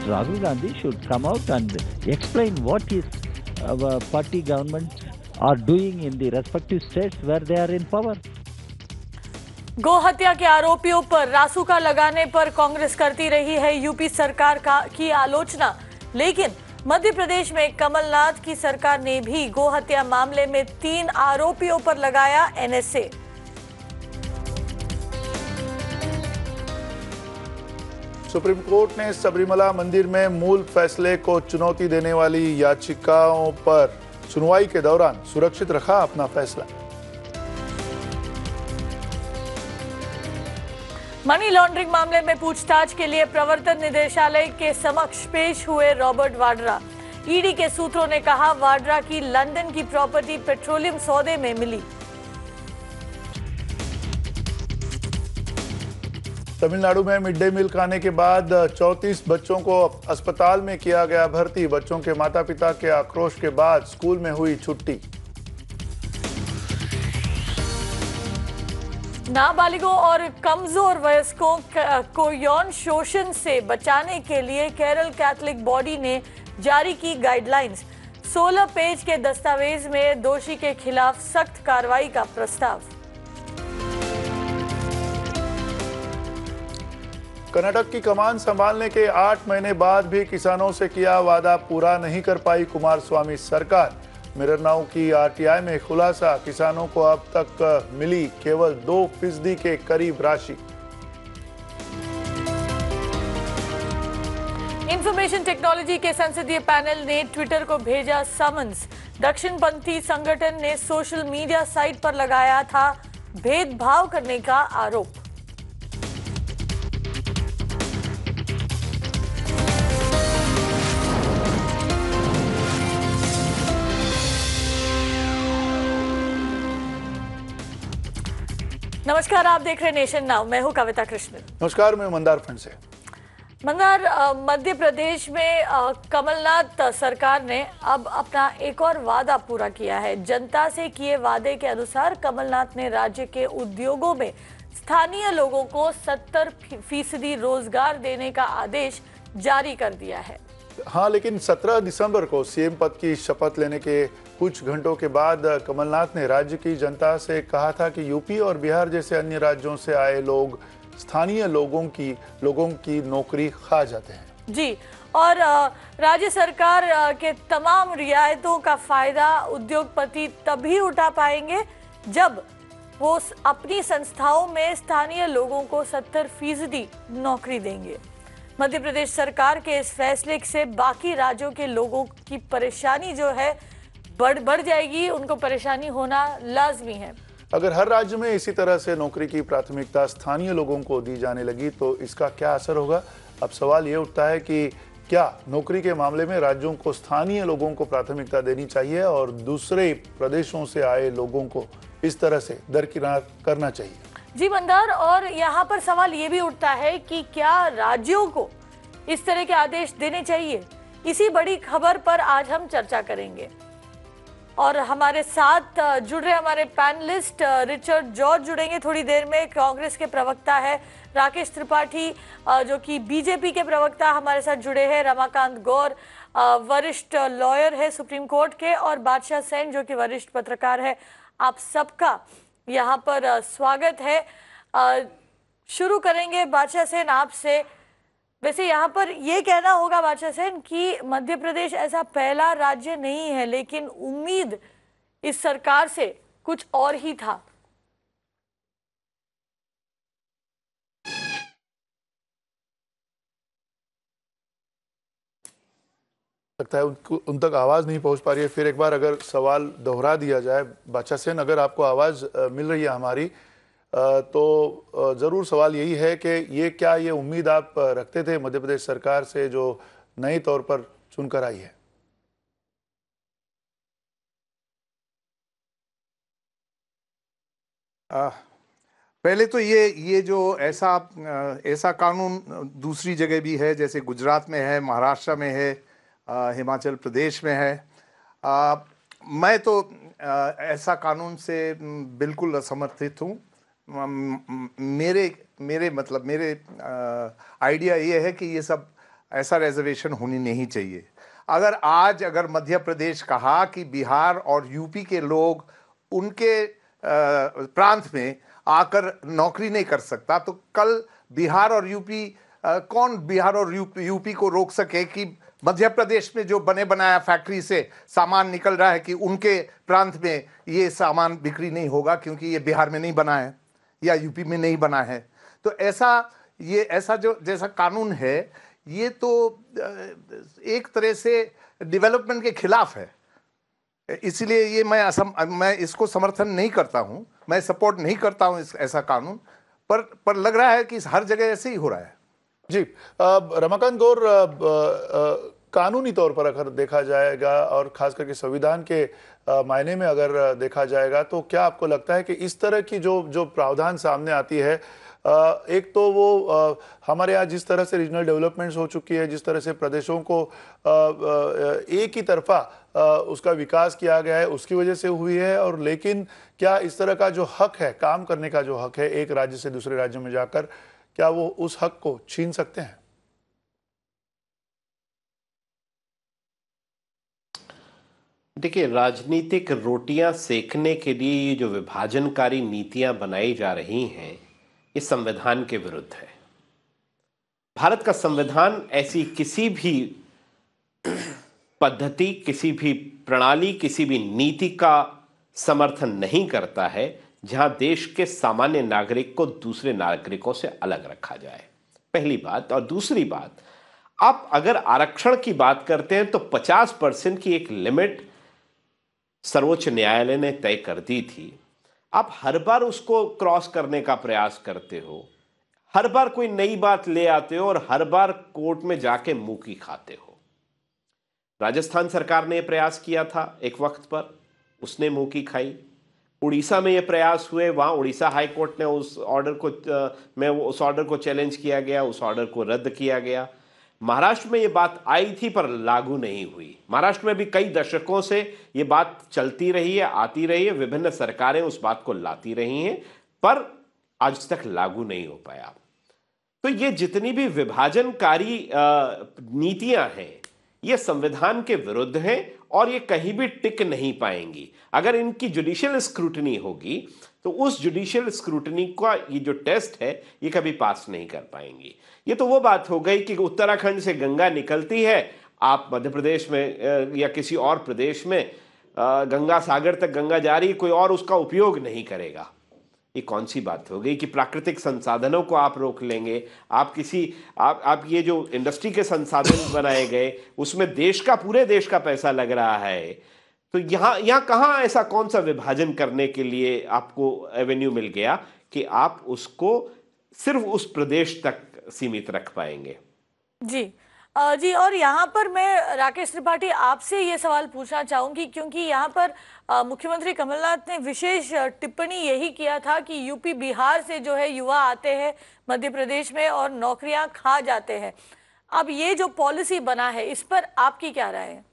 Rahul Gandhi should come out and explain what his party governments are doing in the respective states where they are in power. गो हत्या के आरोपियों पर रासुका लगाने पर कांग्रेस करती रही है यूपी सरकार की आलोचना, लेकिन मध्य प्रदेश में कमलनाथ की सरकार ने भी गो हत्या मामले में 3 आरोपियों पर लगाया एनएसए। सुप्रीम कोर्ट ने सबरीमला मंदिर में मूल फैसले को चुनौती देने वाली याचिकाओं पर सुनवाई के दौरान सुरक्षित रखा अपना फैसला। मनी लॉन्ड्रिंग मामले में पूछताछ के लिए प्रवर्तन निदेशालय के समक्ष पेश हुए रॉबर्ट वाड्रा। ईडी के सूत्रों ने कहा वाड्रा की लंदन की प्रॉपर्टी पेट्रोलियम सौदे में मिली। तमिलनाडु में मिड डे मील खाने के बाद 34 बच्चों को अस्पताल में किया गया भर्ती। बच्चों के माता पिता के आक्रोश के बाद स्कूल में हुई छुट्टी। नाबालिगों और कमजोर वयस्कों को यौन शोषण से बचाने के लिए केरल कैथोलिक बॉडी ने जारी की गाइडलाइंस। 16 पेज के दस्तावेज में दोषी के खिलाफ सख्त कार्रवाई का प्रस्ताव। कर्नाटक की कमान संभालने के 8 महीने बाद भी किसानों से किया वादा पूरा नहीं कर पाई कुमारस्वामी सरकार। मिरर नाउ की आरटीआई में खुलासा, किसानों को अब तक मिली केवल 2% के करीब राशि। इंफॉर्मेशन टेक्नोलॉजी के संसदीय पैनल ने ट्विटर को भेजा समन्स। दक्षिणपंथी संगठन ने सोशल मीडिया साइट पर लगाया था भेदभाव करने का आरोप। नमस्कार, आप देख रहे हैं नेशन नाउ। मैं हूं कविता कृष्ण। नमस्कार, मैं मंदार फंड से। मंदार, मध्य प्रदेश में कमलनाथ सरकार ने अब अपना एक और वादा पूरा किया है। जनता से किए वादे के अनुसार कमलनाथ ने राज्य के उद्योगों में स्थानीय लोगों को 70% रोजगार देने का आदेश जारी कर दिया है। हाँ, लेकिन 17 दिसंबर को सीएम पद की शपथ लेने के कुछ घंटों के बाद कमलनाथ ने राज्य की जनता से कहा था कि यूपी और बिहार जैसे अन्य राज्यों से आए लोग स्थानीय लोगों की नौकरी खा जाते हैं। जी, और राज्य सरकार के तमाम रियायतों का फायदा उद्योगपति तभी उठा पाएंगे जब वो अपनी संस्थाओं में स्थानीय लोगों को 70% नौकरी देंगे। मध्य प्रदेश सरकार के इस फैसले से बाकी राज्यों के लोगों की परेशानी जो है बढ़ जाएगी। उनको परेशानी होना लाजमी है। अगर हर राज्य में इसी तरह से नौकरी की प्राथमिकता स्थानीय लोगों को दी जाने लगी तो इसका क्या असर होगा? अब सवाल ये उठता है कि क्या नौकरी के मामले में राज्यों को स्थानीय लोगों को प्राथमिकता देनी चाहिए और दूसरे प्रदेशों से आए लोगों को इस तरह से दरकिनार करना चाहिए? जी मंदार, और यहाँ पर सवाल ये भी उठता है कि क्या राज्यों को इस तरह के आदेश देने चाहिए? इसी बड़ी खबर पर आज हम चर्चा करेंगे और हमारे साथ जुड़ रहे हमारे पैनलिस्ट रिचर्ड जॉर्ज जुड़ेंगे थोड़ी देर में। कांग्रेस के प्रवक्ता है राकेश त्रिपाठी, जो कि बीजेपी के प्रवक्ता हमारे साथ जुड़े हैं। रमाकांत गौर वरिष्ठ लॉयर है सुप्रीम कोर्ट के, और बादशाह सेन जो कि वरिष्ठ पत्रकार है। आप सबका यहाँ पर स्वागत है। शुरू करेंगे बादशाह सेन आपसे। वैसे यहाँ पर ये कहना होगा बादशाह सेन कि मध्य प्रदेश ऐसा पहला राज्य नहीं है, लेकिन उम्मीद इस सरकार से कुछ और ही था। लगता है उन तक आवाज नहीं पहुंच पा रही है। फिर एक बार अगर सवाल दोहरा दिया जाए। बादशाह सेन, अगर आपको आवाज मिल रही है हमारी, तो जरूर सवाल यही है कि ये उम्मीद आप रखते थे मध्य प्रदेश सरकार से जो नए तौर पर चुनकर आई है? पहले तो ये जो ऐसा कानून दूसरी जगह भी है, जैसे गुजरात में है, महाराष्ट्र में है, हिमाचल प्रदेश में है। मैं तो ऐसा कानून से बिल्कुल असमर्थित हूँ। मेरे आइडिया ये है कि ये सब ऐसा रिजर्वेशन होनी नहीं चाहिए। अगर मध्य प्रदेश कहा कि बिहार और यूपी के लोग उनके प्रांत में आकर नौकरी नहीं कर सकता, तो कल बिहार और यूपी कौन बिहार और यूपी को रोक सके कि मध्य प्रदेश में जो बने बनाया फैक्ट्री से सामान निकल रहा है कि उनके प्रांत में ये सामान बिक्री नहीं होगा क्योंकि ये बिहार में नहीं बना है या यूपी में नहीं बना है। तो ऐसा जो जैसा कानून है ये तो एक तरह से डेवलपमेंट के खिलाफ है। इसलिए ये मैं इसको समर्थन नहीं करता हूं, मैं सपोर्ट नहीं करता हूं ऐसा कानून, पर लग रहा है कि हर जगह ऐसे ही हो रहा है। जी, रमाकांत गौर, कानूनी तौर पर अगर देखा जाएगा और खास करके संविधान के मायने में अगर देखा जाएगा, तो क्या आपको लगता है कि इस तरह की जो प्रावधान सामने आती है, एक तो वो हमारे यहाँ जिस तरह से रीजनल डेवलपमेंट्स हो चुकी है, जिस तरह से प्रदेशों को एक ही तरफा उसका विकास किया गया है, उसकी वजह से हुई है, और लेकिन क्या इस तरह का जो हक है, काम करने का जो हक है एक राज्य से दूसरे राज्य में जाकर, क्या वो उस हक को छीन सकते हैं? देखिए, राजनीतिक रोटियां सेकने के लिए ये जो विभाजनकारी नीतियां बनाई जा रही हैं, ये संविधान के विरुद्ध है। भारत का संविधान ऐसी किसी भी पद्धति, किसी भी प्रणाली, किसी भी नीति का समर्थन नहीं करता है जहां देश के सामान्य नागरिक को दूसरे नागरिकों से अलग रखा जाए, पहली बात। और दूसरी बात, आप अगर आरक्षण की बात करते हैं तो 50% की एक लिमिट सर्वोच्च न्यायालय ने तय कर दी थी। आप हर बार उसको क्रॉस करने का प्रयास करते हो, हर बार कोई नई बात ले आते हो और हर बार कोर्ट में जाके मुंह की खाते हो। राजस्थान सरकार ने यह प्रयास किया था एक वक्त पर, उसने मुंह की खाई। उड़ीसा में ये प्रयास हुए, वहां उड़ीसा हाई कोर्ट ने उस ऑर्डर को चैलेंज किया गया, उस ऑर्डर को रद्द किया गया। महाराष्ट्र में ये बात आई थी पर लागू नहीं हुई। महाराष्ट्र में भी कई दशकों से ये बात चलती रही है, आती रही है, विभिन्न सरकारें उस बात को लाती रही हैं, पर आज तक लागू नहीं हो पाया। तो ये जितनी भी विभाजनकारी नीतियां हैं, ये संविधान के विरुद्ध हैं और ये कहीं भी टिक नहीं पाएंगी। अगर इनकी जुडिशियल स्क्रूटनी होगी तो उस जुडिशियल स्क्रूटनी का ये जो टेस्ट है ये कभी पास नहीं कर पाएंगी। ये तो वो बात हो गई कि उत्तराखंड से गंगा निकलती है, आप मध्य प्रदेश में या किसी और प्रदेश में गंगा सागर तक गंगा जा रही, कोई और उसका उपयोग नहीं करेगा। ये कौन सी बात हो गई कि प्राकृतिक संसाधनों को आप रोक लेंगे? आप ये जो इंडस्ट्री के संसाधन बनाए गए उसमें पूरे देश का पैसा लग रहा है, तो यहाँ कहाँ ऐसा कौन सा विभाजन करने के लिए आपको एवेन्यू मिल गया कि आप उसको सिर्फ उस प्रदेश तक सीमित रख पाएंगे? जी, और यहाँ पर मैं राकेश त्रिपाठी आपसे ये सवाल पूछना चाहूंगी, क्योंकि यहाँ पर मुख्यमंत्री कमलनाथ ने विशेष टिप्पणी यही किया था कि यूपी बिहार से जो है युवा आते हैं मध्य प्रदेश में और नौकरियां खा जाते हैं। अब ये जो पॉलिसी बना है इस पर आपकी क्या राय है?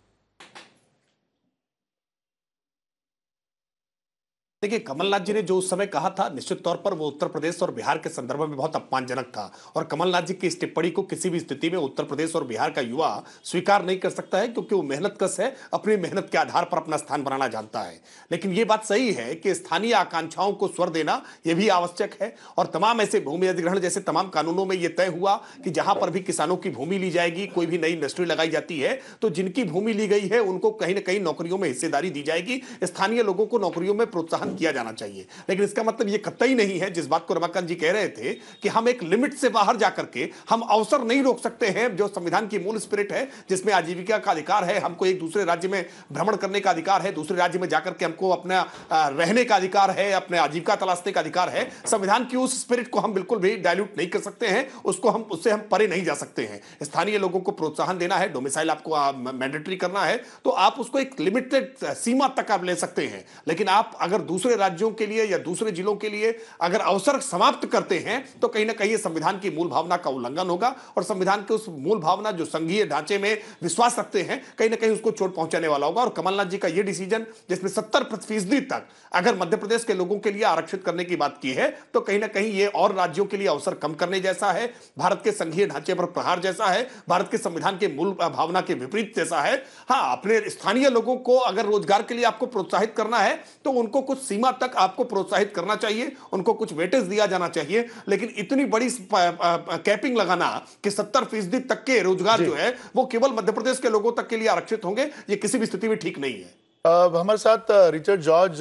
देखिए, कमलनाथ जी ने जो उस समय कहा था, निश्चित तौर पर वो उत्तर प्रदेश और बिहार के संदर्भ में बहुत अपमानजनक था, और कमलनाथ जी की इस टिप्पणी को किसी भी स्थिति में उत्तर प्रदेश और बिहार का युवा स्वीकार नहीं कर सकता है, क्योंकि वो मेहनतकश है, अपनी मेहनत के आधार पर अपना स्थान बनाना जानता है। लेकिन ये बात सही है कि स्थानीय आकांक्षाओं को स्वर देना यह भी आवश्यक है, और तमाम ऐसे भूमि अधिग्रहण जैसे तमाम कानूनों में यह तय हुआ कि जहां पर भी किसानों की भूमि ली जाएगी, कोई भी नई इंडस्ट्री लगाई जाती है, तो जिनकी भूमि ली गई है उनको कहीं ना कहीं नौकरियों में हिस्सेदारी दी जाएगी, स्थानीय लोगों को नौकरियों में प्रोत्साहन किया जाना चाहिए। लेकिन इसका मतलब यह कतई नहीं है, जिस बात को रमाकांत जी कह रहे थे, कि हम एक लिमिट से बाहर जाकर के हम अवसर नहीं रोक सकते हैं। जो संविधान की मूल स्पिरिट है, जिसमें आजीविका का अधिकार है, हमको एक दूसरे राज्य में भ्रमण करने का अधिकार है, दूसरे राज्य में जाकर के हमको अपना रहने का अधिकार है, अपने आजीविका तलाशने का अधिकार है, संविधान की उस स्पिरिट को हम बिल्कुल भी डायल्यूट नहीं कर सकते हैं, उससे हम परे नहीं जा सकते हैं। स्थानीय लोगों को प्रोत्साहन देना है, डोमिसाइल आपको मैंडेटरी करना है, तो आप उसको एक लिमिटेड सीमा तक आप ले सकते हैं। लेकिन आप अगर दूसरे दूसरे राज्यों के लिए या दूसरे जिलों के लिए अगर अवसर समाप्त करते हैं तो कहीं ना कहीं संविधान की मूल भावना का उल्लंघन होगा और संविधान के उस मूल भावना जो संघीय ढांचे में विश्वास रखते हैं कहीं ना कहीं उसको चोट पहुंचाने वाला होगा। और कमलनाथ जी का यह डिसीजन जिसमें 70% तक अगर मध्य प्रदेश के लोगों के लिए आरक्षित करने की बात की है तो कहीं ना कहीं यह और राज्यों के लिए अवसर कम करने जैसा है, भारत के संघीय ढांचे पर प्रहार जैसा है, भारत के संविधान के मूल भावना के विपरीत जैसा है। हाँ, अपने स्थानीय लोगों को अगर रोजगार के लिए आपको प्रोत्साहित करना है तो उनको कुछ सीमा तक आपको प्रोत्साहित करना चाहिए, उनको कुछ वेटेज दिया जाना चाहिए, लेकिन इतनी बड़ी कैपिंग लगाना कि 70% तक के रोजगार जो है वो केवल मध्य प्रदेश के लोगों तक के लिए आरक्षित होंगे, ये किसी भी स्थिति में ठीक नहीं है। हमारे साथ रिचर्ड जॉर्ज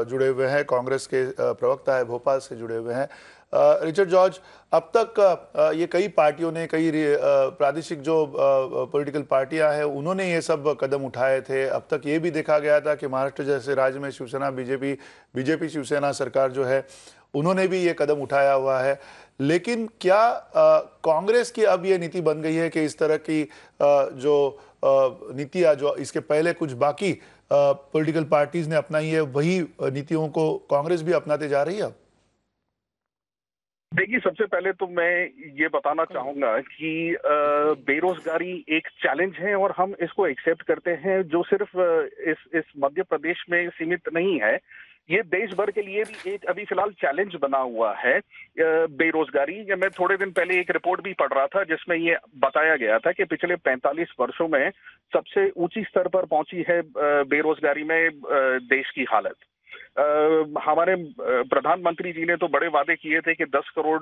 जुड़े हुए हैं, कांग्रेस के प्रवक्ता है, भोपाल से जुड़े हुए हैं। रिचर्ड जॉर्ज, अब तक ये कई पार्टियों ने, कई प्रादेशिक जो पॉलिटिकल पार्टियां हैं उन्होंने ये सब कदम उठाए थे। अब तक ये भी देखा गया था कि महाराष्ट्र जैसे राज्य में शिवसेना बीजेपी शिवसेना सरकार जो है उन्होंने भी ये कदम उठाया हुआ है। लेकिन क्या कांग्रेस की अब ये नीति बन गई है कि इस तरह की जो नीतियां जो इसके पहले कुछ बाकी पॉलिटिकल पार्टीज ने अपनाई है वही नीतियों को कांग्रेस भी अपनाते जा रही है? अब देखिए, सबसे पहले तो मैं ये बताना चाहूंगा कि बेरोजगारी एक चैलेंज है और हम इसको एक्सेप्ट करते हैं, जो सिर्फ इस मध्य प्रदेश में सीमित नहीं है, ये देश भर के लिए भी एक अभी फिलहाल चैलेंज बना हुआ है बेरोजगारी। मैं थोड़े दिन पहले एक रिपोर्ट भी पढ़ रहा था जिसमें ये बताया गया था कि पिछले 45 वर्षों में सबसे ऊंची स्तर पर पहुंची है बेरोजगारी में देश की हालत। हमारे प्रधानमंत्री जी ने तो बड़े वादे किए थे कि 10 करोड़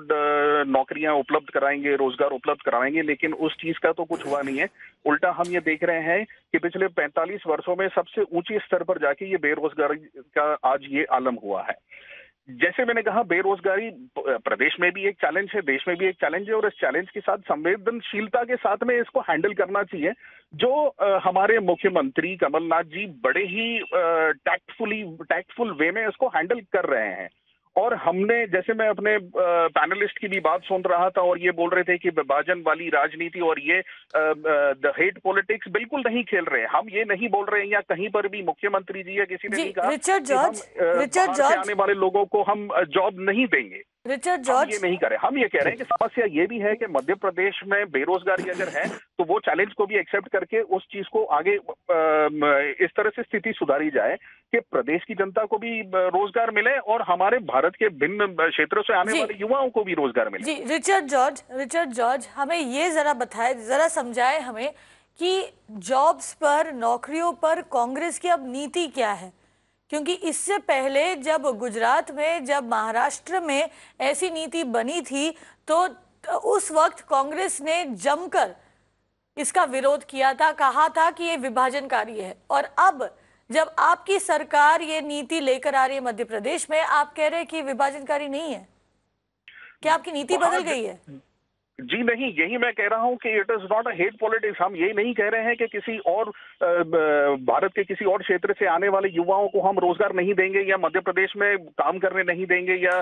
नौकरियां उपलब्ध कराएंगे, रोजगार उपलब्ध कराएंगे, लेकिन उस चीज का तो कुछ हुआ नहीं है। उल्टा हम ये देख रहे हैं कि पिछले 45 वर्षों में सबसे ऊंचे स्तर पर जाके ये बेरोजगारी का आज ये आलम हुआ है। जैसे मैंने कहा, बेरोजगारी प्रदेश में भी एक चैलेंज है, देश में भी एक चैलेंज है, और इस चैलेंज के साथ संवेदनशीलता के साथ में इसको हैंडल करना चाहिए, जो हमारे मुख्यमंत्री कमलनाथ जी बड़े ही टैक्टफुल वे में इसको हैंडल कर रहे हैं। और हमने, जैसे मैं अपने पैनलिस्ट की भी बात सुन रहा था और ये बोल रहे थे कि विभाजन वाली राजनीति और ये द हेट पॉलिटिक्स बिल्कुल नहीं खेल रहे। हम ये नहीं बोल रहे हैं, या कहीं पर भी मुख्यमंत्री जी या किसी ने नहीं कहा रिचर्ड कि जॉर्ज आने वाले लोगों को हम जॉब नहीं देंगे। रिचर्ड जॉर्ज, ये नहीं करे। हम ये कह रहे हैं कि समस्या ये भी है कि मध्य प्रदेश में बेरोजगारी अगर है तो वो चैलेंज को भी एक्सेप्ट करके उस चीज को आगे इस तरह से स्थिति सुधारी जाए कि प्रदेश की जनता को भी रोजगार मिले और हमारे भारत के भिन्न क्षेत्रों से आने वाले युवाओं को भी रोजगार मिले। जी रिचर्ड जॉर्ज, हमें ये जरा बताए, जरा समझाए हमें कि जॉब्स पर, नौकरियों पर कांग्रेस की अब नीति क्या है? क्योंकि इससे पहले जब गुजरात में, जब महाराष्ट्र में ऐसी नीति बनी थी तो उस वक्त कांग्रेस ने जमकर इसका विरोध किया था, कहा था कि ये विभाजनकारी है। और अब जब आपकी सरकार ये नीति लेकर आ रही है मध्य प्रदेश में, आप कह रहे हैं कि विभाजनकारी नहीं है। क्या आपकी नीति बदल गई है? जी नहीं, यही मैं कह रहा हूं कि it is not a hate politics. हम यही नहीं कह रहे हैं कि किसी और भारत के किसी और क्षेत्र से आने वाले युवाओं को हम रोजगार नहीं देंगे या मध्य प्रदेश में काम करने नहीं देंगे या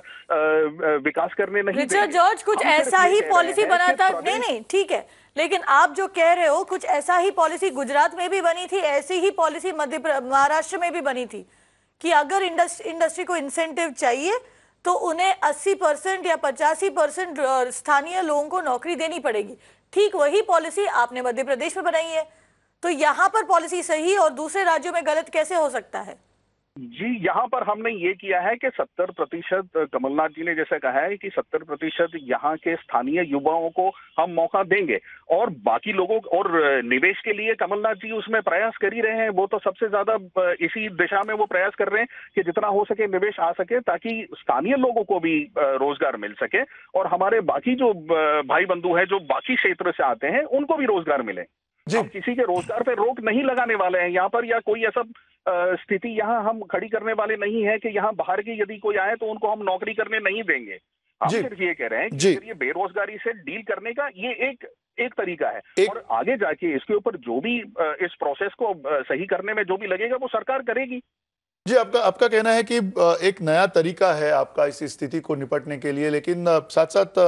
विकास करने नहीं देंगे। रिचर्ड जॉर्ज, कुछ ऐसा ही पॉलिसी बना था। नहीं, ठीक है, लेकिन आप जो कह रहे हो कुछ ऐसा ही पॉलिसी गुजरात में भी बनी थी, ऐसी ही पॉलिसी महाराष्ट्र में भी बनी थी कि अगर इंडस्ट्री को इंसेंटिव चाहिए तो उन्हें 80% या 85% स्थानीय लोगों को नौकरी देनी पड़ेगी। ठीक वही पॉलिसी आपने मध्य प्रदेश में बनाई है, तो यहाँ पर पॉलिसी सही और दूसरे राज्यों में गलत कैसे हो सकता है? जी, यहाँ पर हमने ये किया है कि 70%, कमलनाथ जी ने जैसे कहा है कि 70% यहाँ के स्थानीय युवाओं को हम मौका देंगे और बाकी लोगों और निवेश के लिए कमलनाथ जी उसमें प्रयास कर ही रहे हैं। वो तो सबसे ज्यादा इसी दिशा में वो प्रयास कर रहे हैं कि जितना हो सके निवेश आ सके ताकि स्थानीय लोगों को भी रोजगार मिल सके और हमारे बाकी जो भाई बंधु हैं जो बाकी क्षेत्र से आते हैं उनको भी रोजगार मिले। हम किसी के रोजगार पे रोक नहीं लगाने वाले हैं यहाँ पर, या कोई ऐसा स्थिति यहाँ हम खड़ी करने वाले नहीं है कि यहाँ बाहर के यदि कोई आए तो उनको हम नौकरी करने नहीं देंगे। हम सिर्फ ये कह रहे हैं कि ये बेरोजगारी से डील करने का ये एक तरीका है और आगे जाके इसके ऊपर जो भी इस प्रोसेस को सही करने में जो भी लगेगा वो सरकार करेगी। जी, आपका कहना है कि एक नया तरीका है आपका इस स्थिति को निपटने के लिए, लेकिन साथ साथ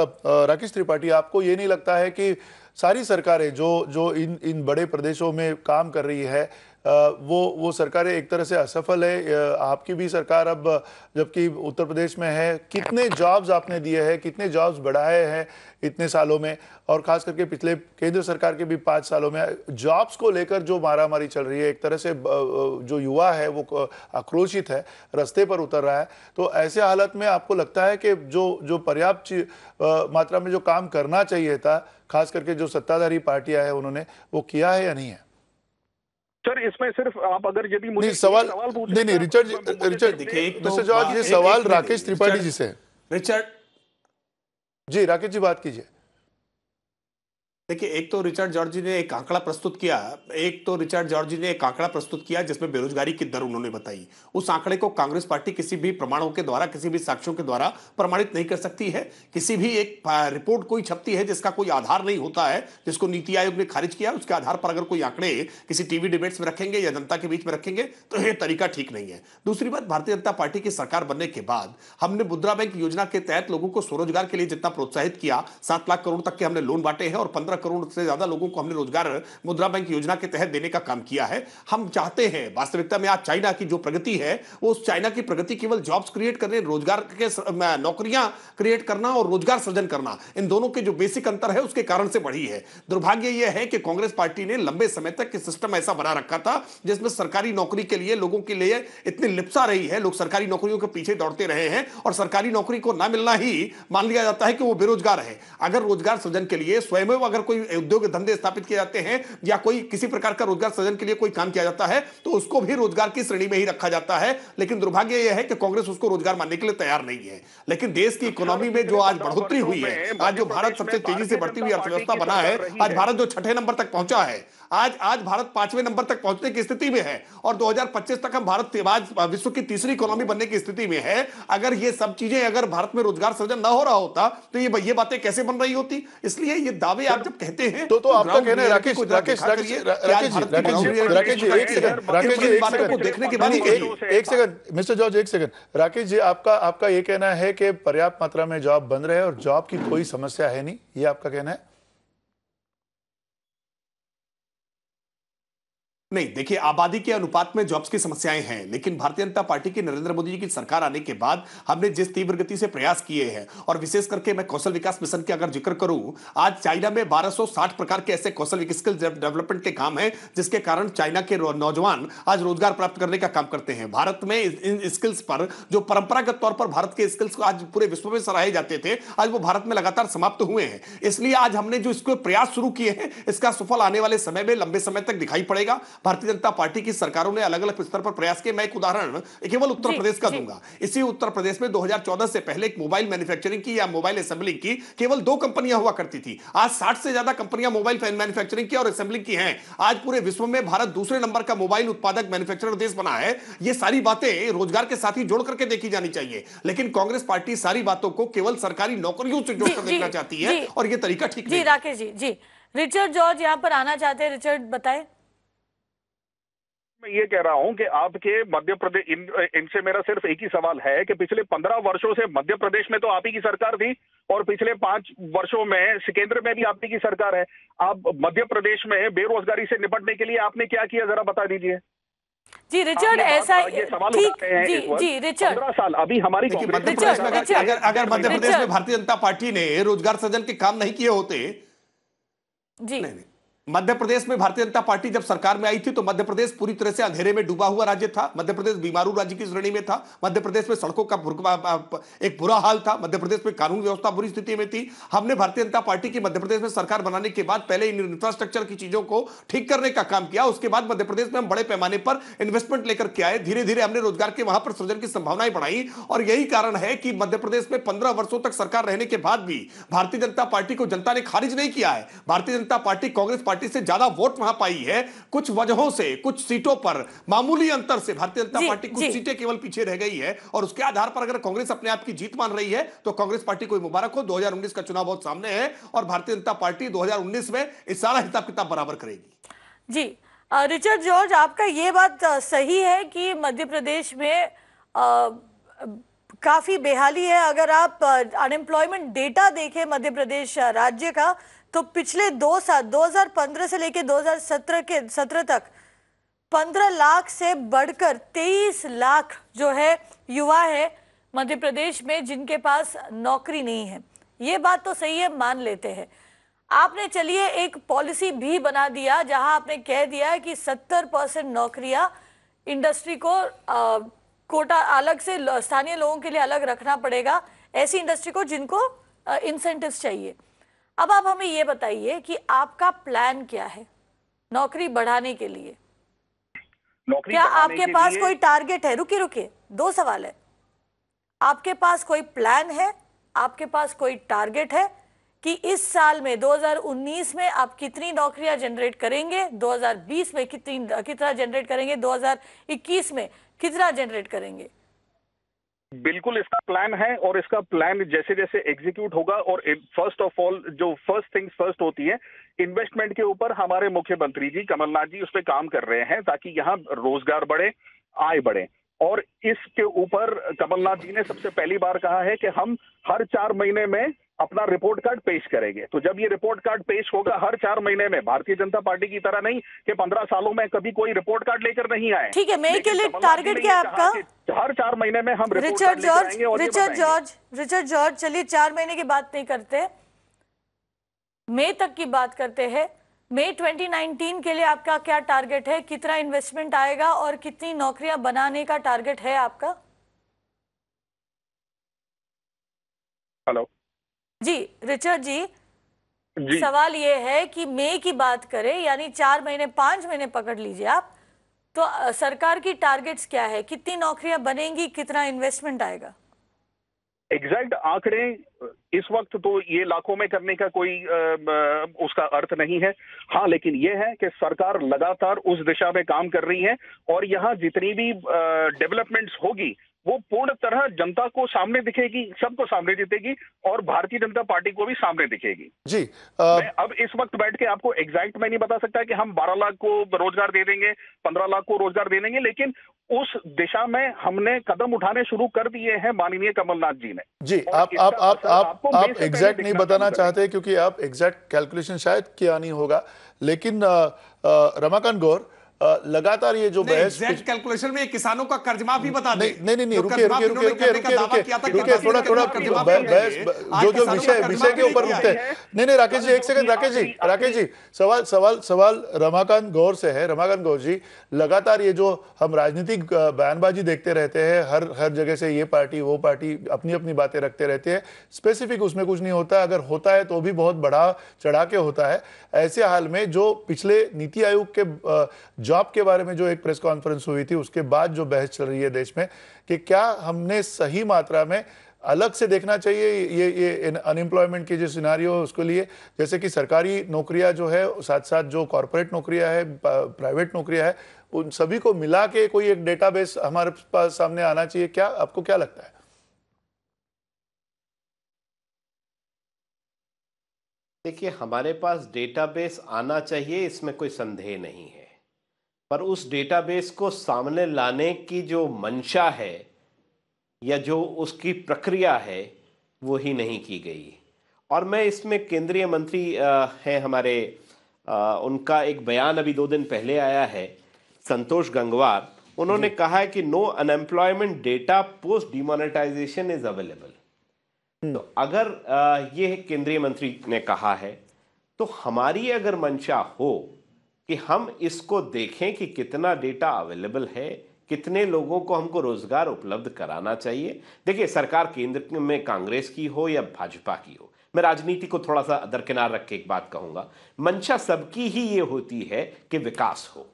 राकेश त्रिपाठी, आपको ये नहीं लगता है कि सारी सरकारें जो इन बड़े प्रदेशों में काम कर रही है, वो सरकारें एक तरह से असफल है। आपकी भी सरकार अब जबकि उत्तर प्रदेश में है, कितने जॉब्स आपने दिए हैं, कितने जॉब्स बढ़ाए हैं इतने सालों में, और खास करके पिछले केंद्र सरकार के भी 5 सालों में जॉब्स को लेकर जो मारामारी चल रही है, एक तरह से जो युवा है वो आक्रोशित है, रास्ते पर उतर रहा है। तो ऐसे हालत में आपको लगता है कि जो पर्याप्त मात्रा में जो काम करना चाहिए था, खास करके जो सत्ताधारी पार्टियां हैं उन्होंने वो किया है या नहीं है? सर इसमें सिर्फ आप अगर यदि मुझे नहीं सवाल पूछे नहीं रिचर्ड देखिए, मिस्टर जॉर्ज, ये सवाल राकेश त्रिपाठी जी से। रिचर्ड जी राकेश जी बात कीजिए। देखिए, एक तो रिचर्ड जॉर्ज ने एक आंकड़ा प्रस्तुत किया जिसमें बेरोजगारी की दर उन्होंने बताई। उस आंकड़े को कांग्रेस पार्टी किसी भी प्रमाणों के द्वारा, किसी भी साक्ष्यों के द्वारा प्रमाणित नहीं कर सकती है। किसी भी एक रिपोर्ट कोई छपती है जिसका कोई आधार नहीं होता है, जिसको नीति आयोग ने खारिज किया, उसके आधार पर अगर कोई आंकड़े किसी टीवी डिबेट्स में रखेंगे या जनता के बीच में रखेंगे तो यह तरीका ठीक नहीं है। दूसरी बात, भारतीय जनता पार्टी की सरकार बनने के बाद हमने मुद्रा बैंक योजना के तहत लोगों को स्वरोजगार के लिए जितना प्रोत्साहित किया, 7 लाख करोड़ तक के हमने लोन बांटे हैं और 15 करोड़ से ज्यादा लोगों को हमने रोजगार मुद्रा बैंक योजना के तहत देने का काम किया है। हम चाहते हैं, वास्तविकता में आज चाइना की जो प्रगति है वो उस चाइना की प्रगति केवल जॉब्स क्रिएट करने, रोजगार के नौकरियां क्रिएट करना और रोजगार सृजन करना, इन दोनों के जो बेसिक अंतर है उसके कारण से बढ़ी है। दुर्भाग्य यह है कि कांग्रेस पार्टी ने लंबे समय तक सिस्टम ऐसा बना रखा था जिसमें सरकारी नौकरी के लिए लोगों के लिए इतनी लिप्सा रही है, लोग सरकारी नौकरियों के पीछे दौड़ते रहे हैं और सरकारी नौकरी को ना मिलना ही मान लिया जाता है कि वो बेरोजगार है। अगर रोजगार सृजन के लिए स्वयं अगर कोई उद्योग धंधे स्थापित किए जाते हैं या कोई किसी प्रकार का रोजगार सृजन के लिए कोई काम किया जाता है तो उसको भी रोजगार की श्रेणी में ही रखा जाता है। लेकिन दुर्भाग्य यह है कि कांग्रेस उसको रोजगार मानने के लिए तैयार नहीं है। लेकिन देश की इकोनॉमी में जो आज बढ़ोतरी हुई है, आज जो भारत सबसे तेजी से बढ़ती हुई अर्थव्यवस्था बना है, आज भारत जो 6ठे नंबर तक पहुंचा है, आज भारत 5वें नंबर तक पहुंचने की स्थिति में है और 2025 तक हम भारत विश्व की तीसरी इकोनॉमी बनने की स्थिति में है। अगर ये सब चीजें, अगर भारत में रोजगार सृजन ना हो रहा होता तो ये बातें कैसे बन रही होती? इसलिए ये दावे आप जब कहते हैं तो आपका कहना है राकेश जी देखने के बाद एक सेकंड मिस्टर जॉर्ज, एक सेकंड राकेश जी, आपका ये कहना है कि पर्याप्त मात्रा में जॉब बन रहे हैं और जॉब की कोई समस्या है नहीं, ये आपका कहना है? नहीं, देखिए, आबादी के अनुपात में जॉब्स की समस्याएं हैं, लेकिन भारतीय जनता पार्टी की, नरेंद्र मोदी जी की सरकार आने के बाद हमने जिस तीव्र गति से प्रयास किए हैं, और विशेष करके मैं कौशल विकास मिशन की अगर जिक्र करूं, आज चाइना में 1260 प्रकार के ऐसे कौशल स्किल डेवलपमेंट के काम हैं जिसके कारण चाइना के नौजवान आज रोजगार प्राप्त करने का काम करते हैं। भारत में इन स्किल्स पर, जो परंपरागत तौर पर भारत के स्किल्स को आज पूरे विश्व में सराहे जाते थे, आज वो भारत में लगातार समाप्त हुए हैं। इसलिए आज हमने जो इसको प्रयास शुरू किए हैं, इसका सफल आने वाले समय में लंबे समय तक दिखाई पड़ेगा। भारतीय जनता पार्टी की सरकारों ने अलग अलग स्तर पर प्रयास किए। मैं एक उदाहरण केवल उत्तर प्रदेश का दूंगा। इसी उत्तर प्रदेश में 2014 से पहले एक मोबाइल मैन्युफैक्चरिंग की या मोबाइल असेंबलिंग की केवल 2 कंपनियां हुआ करती थी। आज 60 से ज्यादा कंपनियां मोबाइल मैन्युफैक्चरिंग की और असेंबलिंग की हैं। आज पूरे विश्व में भारत दूसरे नंबर का मोबाइल उत्पादक मैन्युफैक्चरर देश बना है। ये सारी बातें रोजगार के साथ ही जोड़ करके देखी जानी चाहिए, लेकिन कांग्रेस पार्टी सारी बातों को केवल सरकारी नौकरियों से जोड़कर देखना चाहती है और ये तरीका ठीक नहीं। जी राकेश जी, रिचर्ड जॉर्ज यहां पर आना चाहते हैं। रिचर्ड बताएं। मैं ये कह रहा हूं कि आपके मध्य प्रदेश, इनसे मेरा सिर्फ एक ही सवाल है कि पिछले 15 वर्षों से मध्य प्रदेश में तो आप ही की सरकार थी और पिछले 5 वर्षों में केंद्र में भी आप ही की सरकार है। आप मध्य प्रदेश में बेरोजगारी से निपटने के लिए आपने क्या किया, जरा बता दीजिए। जी रिचर्ड, ऐसा ये सवाल ठीक हैं जी रिचर्ड, 15 साल अभी हमारी मध्य प्रदेश में अगर मध्य प्रदेश में भारतीय जनता पार्टी ने रोजगार सृजन के काम नहीं किए होते, जी नहीं, मध्य प्रदेश में भारतीय जनता पार्टी जब सरकार में आई थी तो मध्य प्रदेश पूरी तरह से अंधेरे में डूबा हुआ राज्य था। मध्य प्रदेश बीमारू राज्य की श्रेणी में था। मध्य प्रदेश में सड़कों का एक बुरा हाल था। मध्य प्रदेश में कानून व्यवस्था बुरी स्थिति में थी। हमने भारतीय जनता पार्टी की मध्य प्रदेश में सरकार बनाने के बाद पहले इन इंफ्रास्ट्रक्चर की चीजों को ठीक करने का काम किया। उसके बाद मध्य प्रदेश में हम बड़े पैमाने पर इन्वेस्टमेंट लेकर के आए। धीरे धीरे हमने रोजगार के वहां पर सृजन की संभावनाएं बढ़ाई और यही कारण है कि मध्य प्रदेश में 15 वर्षों तक सरकार रहने के बाद भी भारतीय जनता पार्टी को जनता ने खारिज नहीं किया है। भारतीय जनता पार्टी कांग्रेस पार्टी से ज्यादा वोट वहां पाई है। कुछ वजहों से, कुछ सीटों पर मामूली अंतर से भारतीय जनता पार्टी कुछ सीटें केवल पीछे रह गई है और उसके आधार पर अगर कांग्रेस अपने आप की जीत मान रही है तो कांग्रेस पार्टी को मुबारक हो। 2019 का चुनाव बहुत सामने है और भारतीय जनता पार्टी 2019 में इस सारा हिसाब किताब बराबर करेगी। जी रिचर्ड जॉर्ज, आपका ये बात सही है कि मध्य प्रदेश में काफी बेहाली है। अगर आप अनएम्प्लॉयमेंट डेटा देखें मध्य प्रदेश राज्य का, तो पिछले 2 साल 2015 से लेकर 2017 तक 15 लाख से बढ़कर 23 लाख जो है युवा है मध्य प्रदेश में जिनके पास नौकरी नहीं है। ये बात तो सही है, मान लेते हैं। आपने चलिए एक पॉलिसी भी बना दिया जहां आपने कह दिया कि 70% नौकरियां इंडस्ट्री को कोटा अलग से स्थानीय लोगों के लिए अलग रखना पड़ेगा, ऐसी इंडस्ट्री को जिनको इंसेंटिव्स चाहिए। अब आप हमें ये बताइए कि आपका प्लान क्या है नौकरी बढ़ाने के लिए? क्या आपके पास कोई टारगेट है? रुकिए, 2 सवाल है। आपके पास कोई प्लान है, आपके पास कोई टारगेट है कि इस साल में 2019 में आप कितनी नौकरियां जनरेट करेंगे, 2020 में कितना जनरेट करेंगे, 2021 में कितना जनरेट करेंगे? बिल्कुल इसका प्लान है और इसका प्लान जैसे जैसे एग्जीक्यूट होगा और फर्स्ट ऑफ ऑल जो फर्स्ट थिंग्स फर्स्ट होती है, इन्वेस्टमेंट के ऊपर हमारे मुख्यमंत्री जी कमलनाथ जी उस पर काम कर रहे हैं ताकि यहाँ रोजगार बढ़े, आय बढ़े। और इसके ऊपर कमलनाथ जी ने सबसे पहली बार कहा है कि हम हर 4 महीने में अपना रिपोर्ट कार्ड पेश करेंगे। तो जब ये रिपोर्ट कार्ड पेश होगा हर 4 महीने में, भारतीय जनता पार्टी की तरह नहीं कि 15 सालों में कभी कोई रिपोर्ट कार्ड लेकर नहीं आए। ठीक है, मैं के लिए टारगेट क्या है आपका? हर 4 महीने में हम रिपोर्ट कार्ड लेकर आएंगे। और रिचर्ड जॉर्ज, चलिए 4 महीने की बात नहीं करते, मई तक की बात करते हैं। मई 2019 के लिए आपका क्या टारगेट है? कितना इन्वेस्टमेंट आएगा और कितनी नौकरियां बनाने का टारगेट है आपका? हेलो जी रिचर्ड जी, सवाल ये है कि मई की बात करें, यानी 4 महीने 5 महीने पकड़ लीजिए आप, तो सरकार की टारगेट्स क्या है? कितनी नौकरियां बनेंगी, कितना इन्वेस्टमेंट आएगा? एग्जैक्ट आंकड़े इस वक्त तो ये लाखों में करने का कोई उसका अर्थ नहीं है। हाँ, लेकिन ये है कि सरकार लगातार उस दिशा में काम कर रही है और यहाँ जितनी भी डेवलपमेंट्स होगी वो पूर्ण तरह जनता को सामने दिखेगी, सबको सामने दिखेगी और भारतीय जनता पार्टी को भी सामने दिखेगी। जी मैं अब इस वक्त बैठ के आपको एग्जैक्ट मैं नहीं बता सकता कि हम 12 लाख को रोजगार दे देंगे, 15 लाख को रोजगार दे देंगे, लेकिन उस दिशा में हमने कदम उठाने शुरू कर दिए हैं माननीय कमलनाथ जी ने। जी आप एग्जैक्ट नहीं बताना चाहते क्योंकि आप एग्जैक्ट कैलकुलेशन शायद किया नहीं होगा, लेकिन रमाकांत गौर लगातार ये जो बहस एग्जैक्ट कैलकुलेशन में किसानों का कर्ज माफी बता दें। नहीं रुकिए थोड़ा जो विषय के ऊपर रुकते हैं। नहीं राकेश जी, एक सेकंड। राकेश जी सवाल रमाकांत गौर से है। रमाकांत गौर जी, लगातार ये जो हम राजनीतिक बयानबाजी देखते रहते हैं, हर जगह से ये पार्टी वो पार्टी अपनी अपनी बातें रखते रहते हैं, स्पेसिफिक उसमें कुछ नहीं होता, अगर होता है तो भी बहुत बढ़ा चढ़ा के होता है। ऐसे हाल में जो पिछले नीति आयोग के जॉब के बारे में जो एक प्रेस कॉन्फ्रेंस हुई थी, उसके बाद जो बहस चल रही है देश में कि क्या हमने सही मात्रा में अलग से देखना चाहिए ये अनएम्प्लॉयमेंट की जो सिनारियो है उसके लिए, जैसे कि सरकारी नौकरियां जो है, साथ साथ जो कॉर्पोरेट नौकरियां है, प्राइवेट नौकरियां है, उन सभी को मिला के कोई एक डेटाबेस हमारे पास सामने आना चाहिए। क्या आपको क्या लगता है? देखिए, हमारे पास डेटाबेस आना चाहिए, इसमें कोई संदेह नहीं है, पर उस डेटाबेस को सामने लाने की जो मंशा है या जो उसकी प्रक्रिया है वो ही नहीं की गई। और मैं इसमें केंद्रीय मंत्री हैं हमारे, उनका एक बयान अभी 2 दिन पहले आया है, संतोष गंगवार, उन्होंने कहा है कि no unemployment data post demonetisation is available. तो अगर ये केंद्रीय मंत्री ने कहा है तो हमारी अगर मंशा हो कि हम इसको देखें कि कितना डेटा अवेलेबल है, कितने लोगों को हमको रोजगार उपलब्ध कराना चाहिए। देखिए, सरकार केंद्र में कांग्रेस की हो या भाजपा की हो, मैं राजनीति को थोड़ा सा दरकिनार रख के एक बात कहूंगा, मंशा सबकी ही ये होती है कि विकास हो।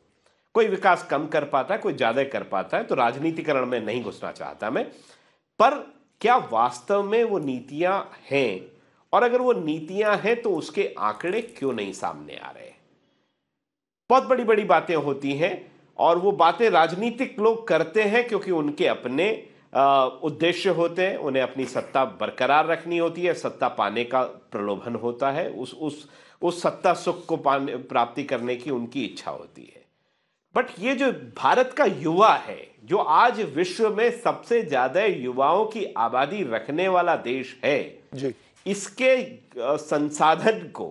कोई विकास कम कर पाता है, कोई ज्यादा कर पाता है, तो राजनीतिकरण में नहीं घुसना चाहता मैं, पर क्या वास्तव में वो नीतियां हैं, और अगर वो नीतियां हैं तो उसके आंकड़े क्यों नहीं सामने आ रहे? बहुत बड़ी बड़ी बातें होती हैं और वो बातें राजनीतिक लोग करते हैं क्योंकि उनके अपने उद्देश्य होते हैं, उन्हें अपनी सत्ता बरकरार रखनी होती है, सत्ता पाने का प्रलोभन होता है, उस सत्ता सुख को प्राप्ति करने की उनकी इच्छा होती है। बट ये जो भारत का युवा है, जो आज विश्व में सबसे ज्यादा युवाओं की आबादी रखने वाला देश है जी, इसके संसाधन को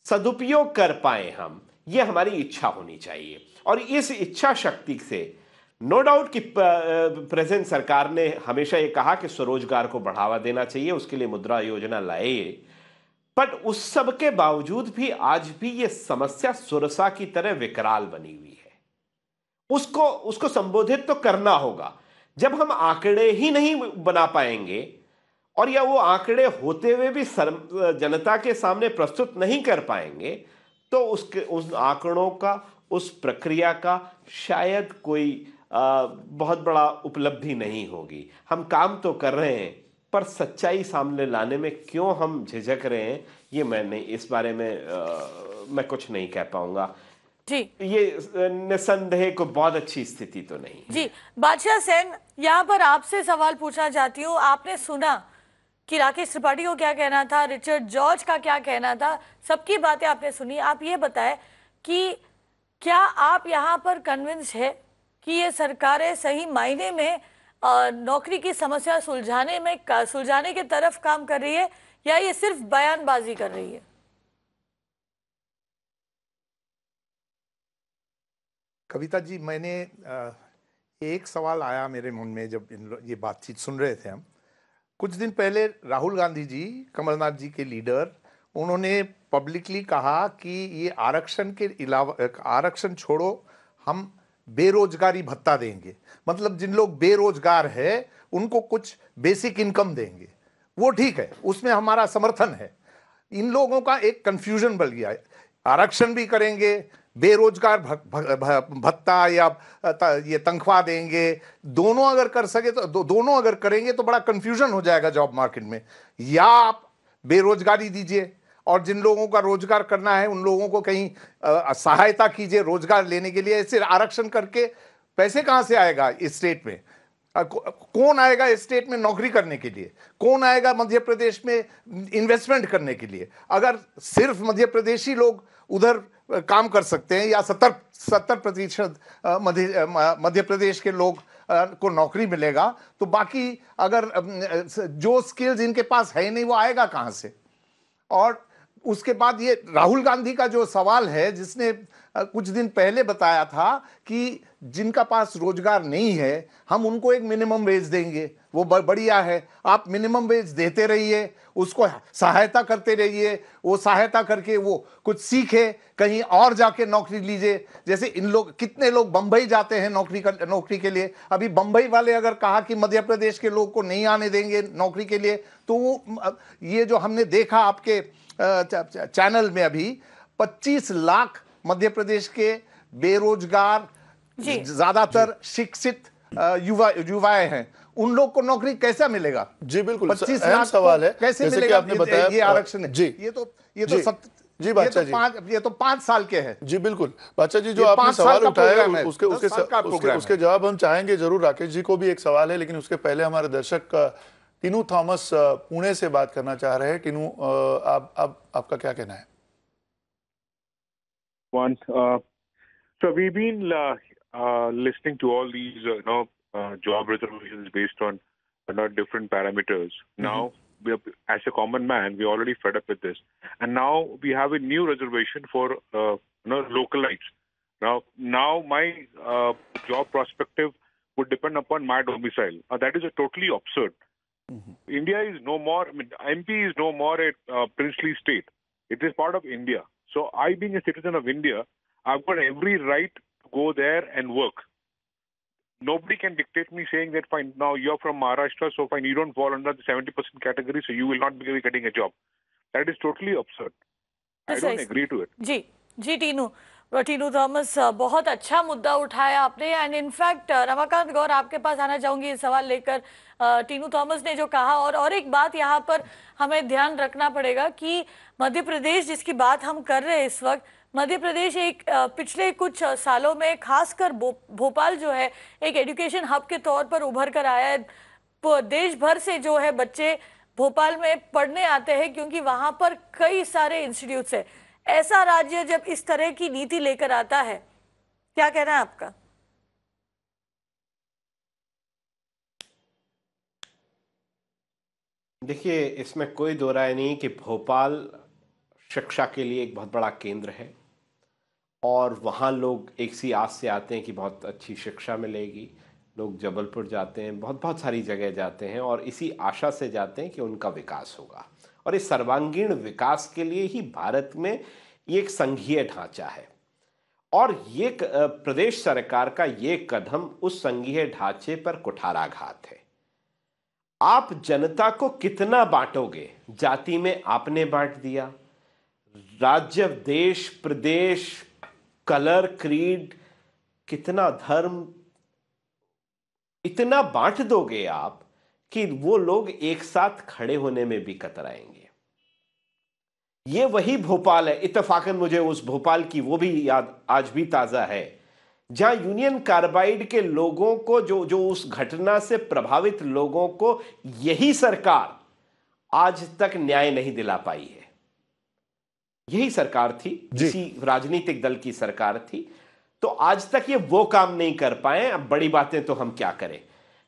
सदुपयोग कर पाए हम, ये हमारी इच्छा होनी चाहिए। और इस इच्छा शक्ति से नो डाउट कि प्रेजेंट सरकार ने हमेशा ये कहा कि स्वरोजगार को बढ़ावा देना चाहिए, उसके लिए मुद्रा योजना लाए, बट उस सब के बावजूद भी आज भी ये समस्या सुरसा की तरह विकराल बनी हुई है। उसको संबोधित तो करना होगा। जब हम आंकड़े ही नहीं बना पाएंगे और या वो आंकड़े होते हुए भी जनता के सामने प्रस्तुत नहीं कर पाएंगे, तो उस आंकड़ों का, उस प्रक्रिया का शायद कोई बहुत बड़ा उपलब्धि नहीं होगी। हम काम तो कर रहे हैं, पर सच्चाई सामने लाने में क्यों हम झिझक रहे हैं, ये मैं इस बारे में मैं कुछ नहीं कह पाऊंगा जी। ये निसंदेह को बहुत अच्छी स्थिति तो नहीं जी। बादशाह सेन, यहाँ पर आपसे सवाल पूछना चाहती हूँ। आपने सुना कि राकेश त्रिपाठी को क्या कहना था, रिचर्ड जॉर्ज का क्या कहना था, सबकी बातें आपने सुनी। आप ये बताएं कि क्या आप यहाँ पर कन्विंस है कि ये सरकारें सही मायने में नौकरी की समस्या सुलझाने के तरफ काम कर रही है, या ये सिर्फ बयानबाजी कर रही है? कविता जी, मैंने एक सवाल आया मेरे मन में जब ये बातचीत सुन रहे थे हम। कुछ दिन पहले राहुल गांधी जी, कमलनाथ जी के लीडर, उन्होंने पब्लिकली कहा कि ये आरक्षण के अलावा, आरक्षण छोड़ो, हम बेरोजगारी भत्ता देंगे, मतलब जिन लोग बेरोजगार है उनको कुछ बेसिक इनकम देंगे। वो ठीक है, उसमें हमारा समर्थन है। इन लोगों का एक कंफ्यूजन बढ़ गया है, आरक्षण भी करेंगे, बेरोजगार भत्ता या ये तनख्वाह देंगे, दोनों अगर कर सके तो दोनों अगर करेंगे तो बड़ा कंफ्यूजन हो जाएगा जॉब मार्केट में। या आप बेरोजगारी दीजिए और जिन लोगों का रोजगार करना है उन लोगों को कहीं सहायता कीजिए रोजगार लेने के लिए। ऐसे आरक्षण करके पैसे कहां से आएगा इस स्टेट में? कौन आएगा इस स्टेट में नौकरी करने के लिए? कौन आएगा मध्य प्रदेश में इन्वेस्टमेंट करने के लिए? अगर सिर्फ मध्य प्रदेशी लोग उधर काम कर सकते हैं या 70% मध्य प्रदेश के लोग को नौकरी मिलेगा, तो बाकी अगर जो स्किल्स इनके पास है नहीं वो आएगा कहां से? और उसके बाद ये राहुल गांधी का जो सवाल है, जिसने कुछ दिन पहले बताया था कि जिनका पास रोजगार नहीं है हम उनको एक मिनिमम वेज देंगे, वो बढ़िया है। आप मिनिमम वेज देते रहिए, उसको सहायता करते रहिए, वो सहायता करके वो कुछ सीखे, कहीं और जाके नौकरी लीजिए। जैसे इन लोग, कितने लोग बंबई जाते हैं नौकरी के लिए। अभी बंबई वाले अगर कहा कि मध्य प्रदेश के लोग को नहीं आने देंगे नौकरी के लिए, तो वो ये जो हमने देखा आपके चैनल में, अभी 25 लाख मध्य प्रदेश के बेरोजगार, ज्यादातर शिक्षित युवाएं हैं, उन लोग को नौकरी कैसा मिलेगा? जी बिल्कुल, 25 लाख सवाल है कैसे जैसे मिलेगा? कि आपने बताया ये आरक्षण है। जी, ये तो बादशाह जी, 5 साल के हैं। जी बिल्कुल बादशाह जी, जो आपने सवाल उठाया उसके जवाब हम चाहेंगे जरूर। राकेश जी को भी एक सवाल है, लेकिन उसके पहले हमारे दर्शक टीनू थॉमस पुणे से बात करना चाह रहे हैं। टीनू, आपका क्या कहना है? So we've been listening to all these job reservations based on different parameters. Now, as a common man, we're already fed up with this, and now we have a new reservation for localites. Now my job perspective would depend upon my domicile. That is a totally absurd. India is no more. I mean, MP is no more a princely state. It is part of India. So I, being a citizen of India, I've got every right to go there and work. Nobody can dictate me saying that, fine, now you're from Maharashtra, so fine, you don't fall under the 70% category, so you will not be getting a job. That is totally absurd. I don't agree to it. जी Tinu Thomas, बहुत अच्छा मुद्दा उठाया आपने। And in fact Ramakant गौर, आपके पास आना चाहूंगी इस सवाल लेकर। टीनू थॉमस ने जो कहा, और एक बात यहाँ पर हमें ध्यान रखना पड़ेगा कि मध्य प्रदेश जिसकी बात हम कर रहे हैं इस वक्त, मध्य प्रदेश एक पिछले कुछ सालों में खासकर भोपाल जो है एक एजुकेशन हब के तौर पर उभर कर आया है। देश भर से जो है बच्चे भोपाल में पढ़ने आते हैं क्योंकि वहां पर कई सारे इंस्टीट्यूट्स है। ऐसा राज्य जब इस तरह की नीति लेकर आता है, क्या कहना है आपका? देखिए, इसमें कोई दो राय नहीं कि भोपाल शिक्षा के लिए एक बहुत बड़ा केंद्र है और वहाँ लोग एक सी आस से आते हैं कि बहुत अच्छी शिक्षा मिलेगी। लोग जबलपुर जाते हैं, बहुत बहुत सारी जगह जाते हैं और इसी आशा से जाते हैं कि उनका विकास होगा। और इस सर्वांगीण विकास के लिए ही भारत में ये एक संघीय ढांचा है और ये प्रदेश सरकार का ये कदम उस संघीय ढांचे पर कुठाराघात है। आप जनता को कितना बांटोगे? जाति में आपने बांट दिया, राज्य, देश, प्रदेश, कलर, क्रीड, कितना धर्म, इतना बांट दोगे आप कि वो लोग एक साथ खड़े होने में भी कतराएंगे। ये वही भोपाल है, इत्तेफाकन मुझे उस भोपाल की वो भी याद आज भी ताजा है, जहां यूनियन कार्बाइड के लोगों को, जो उस घटना से प्रभावित लोगों को यही सरकार आज तक न्याय नहीं दिला पाई है। यही सरकार थी, इसी राजनीतिक दल की सरकार थी, तो आज तक ये वो काम नहीं कर पाए। अब बड़ी बातें तो हम क्या करें,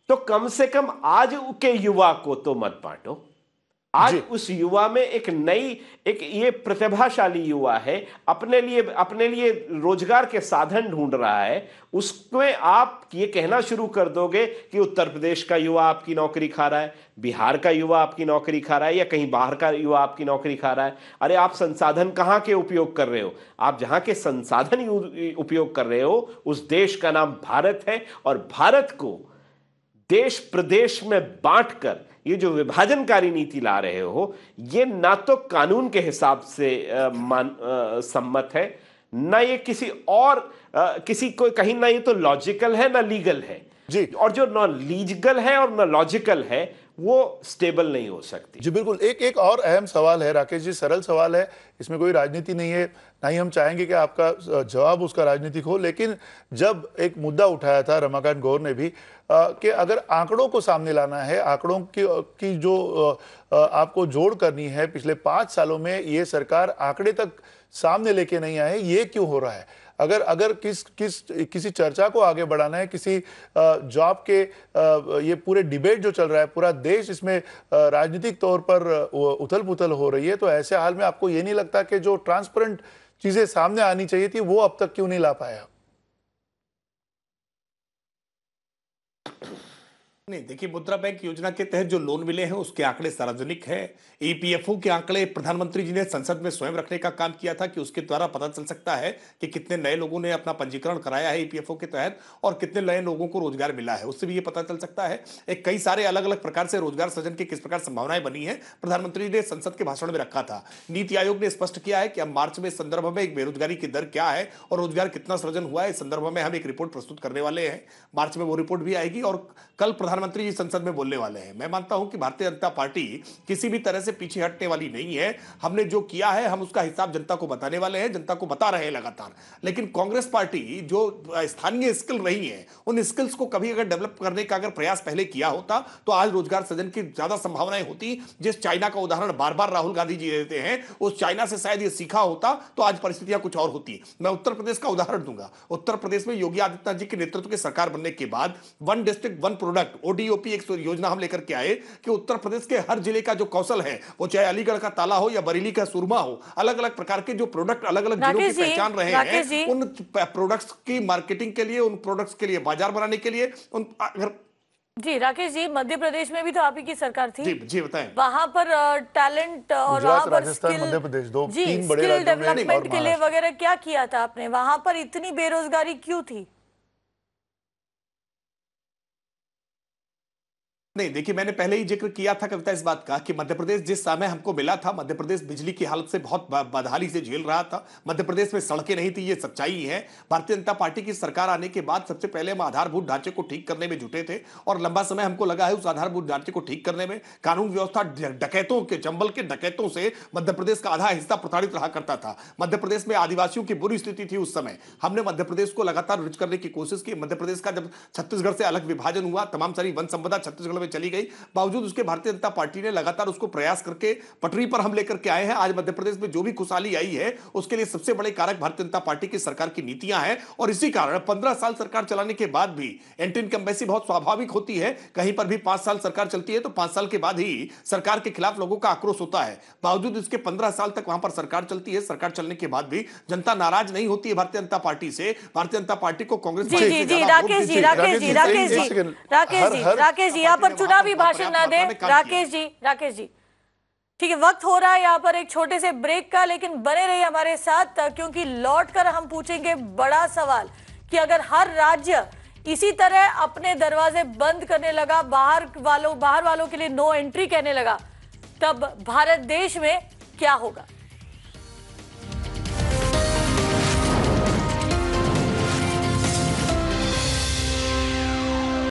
तो कम से कम आज के युवा को तो मत बांटो। आज उस युवा में एक ये प्रतिभाशाली युवा है, अपने लिए रोजगार के साधन ढूंढ रहा है, उसमें आप ये कहना शुरू कर दोगे कि उत्तर प्रदेश का युवा आपकी नौकरी खा रहा है, बिहार का युवा आपकी नौकरी खा रहा है, या कहीं बाहर का युवा आपकी नौकरी खा रहा है। अरे आप संसाधन कहाँ के उपयोग कर रहे हो? आप जहां के संसाधन उपयोग कर रहे हो उस देश का नाम भारत है, और भारत को देश प्रदेश में बांटकर ये जो विभाजनकारी नीति ला रहे हो, ये ना तो कानून के हिसाब से सम्मत है, ना ये किसी को कहीं, ना ये तो लॉजिकल है ना लीगल है जी। और जो ना लीगल है और ना लॉजिकल है वो स्टेबल नहीं हो सकती जी। बिल्कुल। एक और अहम सवाल है राकेश जी, सरल सवाल है, इसमें कोई राजनीति नहीं है, ना ही हम चाहेंगे कि आपका जवाब उसका राजनीतिक हो, लेकिन जब एक मुद्दा उठाया था रमाकांत गौर ने भी कि अगर आंकड़ों को सामने लाना है, आंकड़ों की जो आपको जोड़ करनी है, पिछले 5 सालों में ये सरकार आंकड़े तक सामने लेके नहीं आए, ये क्यों हो रहा है? अगर किसी चर्चा को आगे बढ़ाना है, किसी जॉब के ये पूरे डिबेट जो चल रहा है, पूरा देश इसमें राजनीतिक तौर पर उथल पुथल हो रही है, तो ऐसे हाल में आपको ये नहीं लगता कि जो ट्रांसपेरेंट चीजें सामने आनी चाहिए थी वो अब तक क्यों नहीं ला पाया? नहीं, देखिए, मुद्रा बैंक योजना के तहत जो लोन मिले हैं उसके आंकड़े सार्वजनिक हैं। ईपीएफओ के आंकड़े प्रधानमंत्री जी ने संसद में स्वयं रखने का काम किया था कि उसके द्वारा पता चल सकता है कि कितने नए लोगों ने अपना पंजीकरण कराया है ईपीएफओ के तहत और कितने नए लोगों को रोजगार मिला है, उससे भी ये पता चल सकता है। एक कई सारे अलग अलग प्रकार से रोजगार सृजन की किस प्रकार संभावनाएं बनी है, प्रधानमंत्री ने संसद के भाषण में रखा था। नीति आयोग ने स्पष्ट किया है कि अब मार्च में इस संदर्भ में एक बेरोजगारी की दर क्या है और रोजगार कितना सृजन हुआ है, इस संदर्भ में हम एक रिपोर्ट प्रस्तुत करने वाले हैं। मार्च में वो रिपोर्ट भी आएगी और कल प्रधानमंत्री जी संसद में बोलने वाले हैं। मैं मानता हूं कि भारतीय जनता पार्टी किसी भी तरह से पीछे हटने वाली नहीं है। हमने जो किया है हम उसका हिसाब जनता को बताने वाले हैं, जनता को बता रहे हैं लगातार। लेकिन कांग्रेस पार्टी जो स्थानीय स्किल रही है, उन स्किल्स को कभी अगर डेवलप करने का अगर प्रयास पहले किया होता तो आज रोजगार सृजन की ज्यादा संभावनाएं होती। जिस चाइना का उदाहरण बार बार राहुल गांधी जी देते हैं, उस चाइना से शायद ये सीखा होता तो आज परिस्थितियां कुछ और होती। मैं उत्तर प्रदेश का उदाहरण दूंगा। उत्तर प्रदेश में योगी आदित्यनाथ जी के नेतृत्व की सरकार बनने के बाद 1 डिस्ट्रिक्ट 1 प्रोडक्ट ओडीओपी एक योजना हम लेकर के आए कि उत्तर प्रदेश के हर जिले का जो कौशल है, वो चाहे अलीगढ़ का ताला हो या बरेली का सुरमा हो, अलग अलग प्रकार के जो प्रोडक्ट अलग अलग जिलों की पहचान रहे हैं, उन प्रोडक्ट्स की मार्केटिंग के लिए, उन प्रोडक्ट्स के लिए बाजार बनाने के लिए जी। राकेश जी, मध्य प्रदेश में भी तो आप ही की सरकार थी। जी बताएं। वहां पर टैलेंट और वहां पर मध्य प्रदेश तीन बड़े राज्यों में डेवलपमेंट के लिए वगैरह क्या किया था आपने? वहां पर इतनी बेरोजगारी क्यों थी? नहीं, देखिए, मैंने पहले ही जिक्र किया था कविता इस बात का कि मध्य प्रदेश जिस समय हमको मिला था, मध्य प्रदेश बिजली की हालत से बहुत बदहाली से झेल रहा था। मध्य प्रदेश में सड़कें नहीं थी, ये सच्चाई है। भारतीय जनता पार्टी की सरकार आने के बाद सबसे पहले हम आधारभूत ढांचे को ठीक करने में जुटे थे और लंबा समय हमको लगा है उस आधारभूत ढांचे को ठीक करने में। कानून व्यवस्था डकैतों के, चंबल के डकैतों से मध्य प्रदेश का आधा हिस्सा प्रताड़ित रहा करता था। मध्य प्रदेश में आदिवासियों की बुरी स्थिति थी उस समय। हमने मध्य प्रदेश को लगातार रिच करने की कोशिश की। मध्य प्रदेश का जब छत्तीसगढ़ से अलग विभाजन हुआ, तमाम सारी वन संपदा छत्तीसगढ़ में चली गई, बावजूद उसके भारतीय जनता पार्टी ने लगातार उसको प्रयास करके पटरी पर हम लेकर के आए हैं। आज मध्य प्रदेश में जो भी खुशहाली आई है उसके लिए सबसे बड़े कारक भारतीय जनता पार्टी की सरकार की नीतियां हैं, और इसी कारण 15 साल सरकार चलाने के बाद भी एंटी इनकम्बेंसी बहुत स्वाभाविक होती है। कहीं पर भी 5 साल सरकार चलती है तो 5 साल के बाद ही सरकार के खिलाफ लोगों का आक्रोश होता है। बावजूद इसके 15 साल तक वहां पर सरकार चलती है, सरकार चलने के बाद भी जनता नाराज नहीं होती है भारतीय जनता पार्टी से। भारतीय जनता पार्टी को कांग्रेस राकेश जी यहाँ पर चुनावी भाषण ना दे। राकेश जी ठीक है, वक्त हो रहा है यहाँ पर एक छोटे से ब्रेक का, लेकिन बने रहिए हमारे साथ, क्योंकि लौटकर हम पूछेंगे बड़ा सवाल कि अगर हर राज्य इसी तरह अपने दरवाजे बंद करने लगा, बाहर वालों के लिए नो एंट्री कहने लगा, तब भारत देश में क्या होगा।